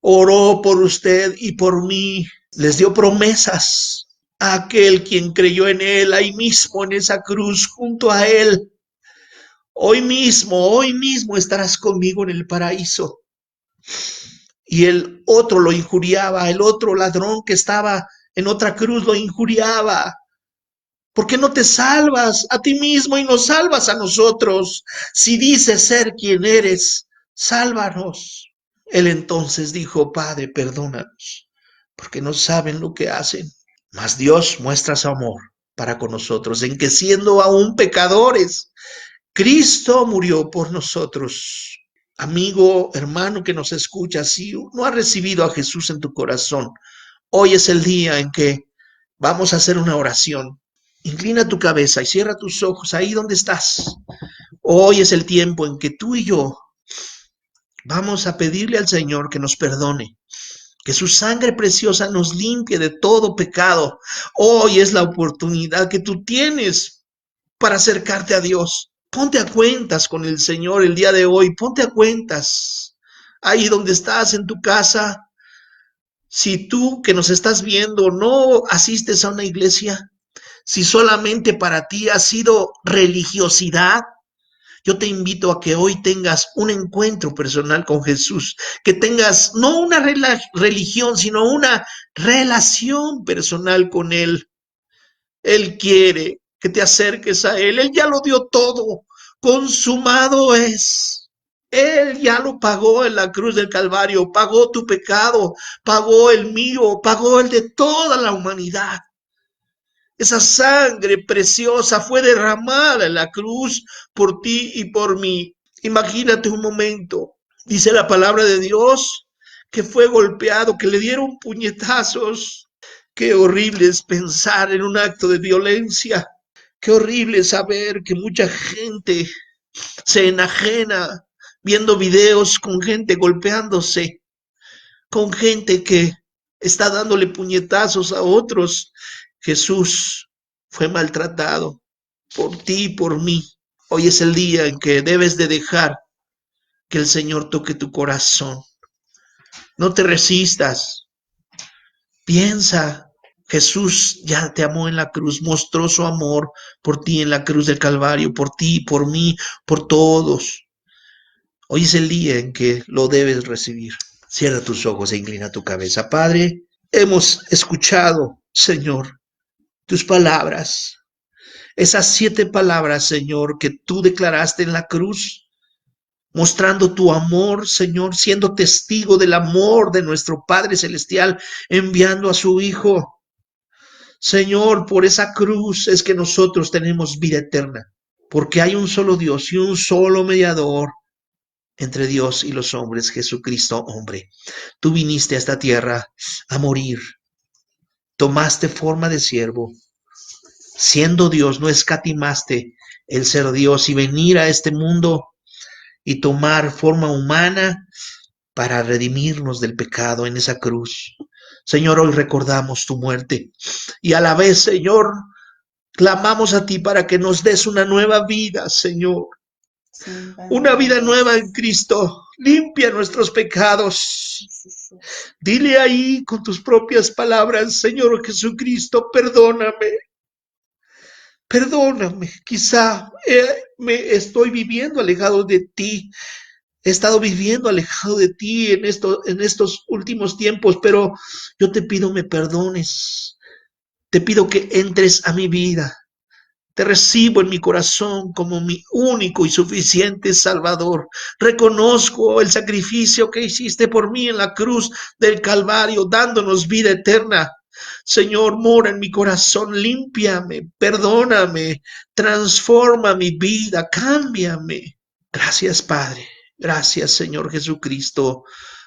Oró por usted y por mí. Les dio promesas a aquel quien creyó en él, ahí mismo en esa cruz, junto a él. Hoy mismo estarás conmigo en el paraíso. Y el otro lo injuriaba, el otro ladrón que estaba en otra cruz lo injuriaba. ¿Por qué no te salvas a ti mismo y nos salvas a nosotros? Si dices ser quien eres, sálvanos. Él entonces dijo, Padre, perdónanos, porque no saben lo que hacen. Mas Dios muestra su amor para con nosotros, en que siendo aún pecadores, Cristo murió por nosotros. Amigo, hermano que nos escucha, si no has recibido a Jesús en tu corazón, hoy es el día en que vamos a hacer una oración. Inclina tu cabeza y cierra tus ojos ahí donde estás. Hoy es el tiempo en que tú y yo vamos a pedirle al Señor que nos perdone, que su sangre preciosa nos limpie de todo pecado. Hoy es la oportunidad que tú tienes para acercarte a Dios. Ponte a cuentas con el Señor el día de hoy, ponte a cuentas. Ahí donde estás en tu casa, si tú que nos estás viendo no asistes a una iglesia, si solamente para ti ha sido religiosidad, yo te invito a que hoy tengas un encuentro personal con Jesús, que tengas no una religión, sino una relación personal con Él. Él quiere que te acerques a Él. Él ya lo dio todo. Consumado es. Él ya lo pagó en la cruz del Calvario. Pagó tu pecado, pagó el mío, pagó el de toda la humanidad. Esa sangre preciosa fue derramada en la cruz por ti y por mí. Imagínate un momento. Dice la palabra de Dios que fue golpeado, que le dieron puñetazos. Qué horrible es pensar en un acto de violencia. Qué horrible es saber que mucha gente se enajena viendo videos con gente golpeándose, con gente que está dándole puñetazos a otros. Jesús fue maltratado por ti y por mí. Hoy es el día en que debes de dejar que el Señor toque tu corazón. No te resistas. Piensa, Jesús ya te amó en la cruz, mostró su amor por ti en la cruz del Calvario, por ti, por mí, por todos. Hoy es el día en que lo debes recibir. Cierra tus ojos e inclina tu cabeza. Padre, hemos escuchado, Señor, tus palabras, esas 7 palabras, Señor, que tú declaraste en la cruz, mostrando tu amor, Señor, siendo testigo del amor de nuestro Padre Celestial, enviando a su Hijo. Señor, por esa cruz es que nosotros tenemos vida eterna, porque hay un solo Dios y un solo mediador entre Dios y los hombres, Jesucristo, hombre. Tú viniste a esta tierra a morir, tomaste forma de siervo, siendo Dios, no escatimaste el ser Dios y venir a este mundo y tomar forma humana para redimirnos del pecado en esa cruz. Señor, hoy recordamos tu muerte y a la vez, Señor, clamamos a ti para que nos des una nueva vida, Señor. Sí, una vida nueva en Cristo. Limpia nuestros pecados. Dile ahí con tus propias palabras, Señor Jesucristo, perdóname. Perdóname, quizá me estoy viviendo alejado de ti. He estado viviendo alejado de ti en estos últimos tiempos, pero yo te pido me perdones. Te pido que entres a mi vida. Te recibo en mi corazón como mi único y suficiente Salvador. Reconozco el sacrificio que hiciste por mí en la cruz del Calvario, dándonos vida eterna. Señor, mora en mi corazón, límpiame, perdóname, transforma mi vida, cámbiame. Gracias, Padre. Gracias, Señor Jesucristo.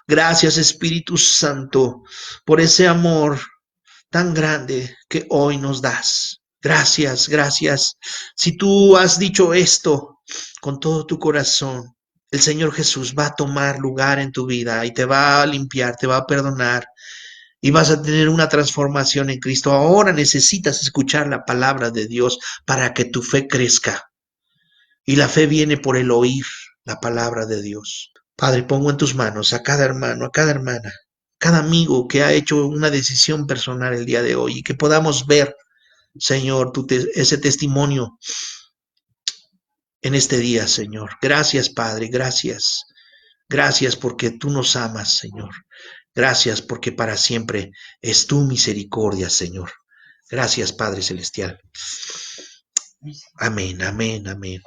Gracias, Espíritu Santo, por ese amor tan grande que hoy nos das. Gracias, gracias. Si tú has dicho esto con todo tu corazón, el Señor Jesús va a tomar lugar en tu vida y te va a limpiar, te va a perdonar y vas a tener una transformación en Cristo. Ahora necesitas escuchar la palabra de Dios para que tu fe crezca. Y la fe viene por el oír la palabra de Dios. Padre, pongo en tus manos a cada hermano, a cada hermana, cada amigo que ha hecho una decisión personal el día de hoy y que podamos ver, Señor, ese testimonio en este día, Señor. Gracias, Padre, gracias. Gracias porque tú nos amas, Señor. Gracias porque para siempre es tu misericordia, Señor. Gracias, Padre Celestial. Amén, amén, amén.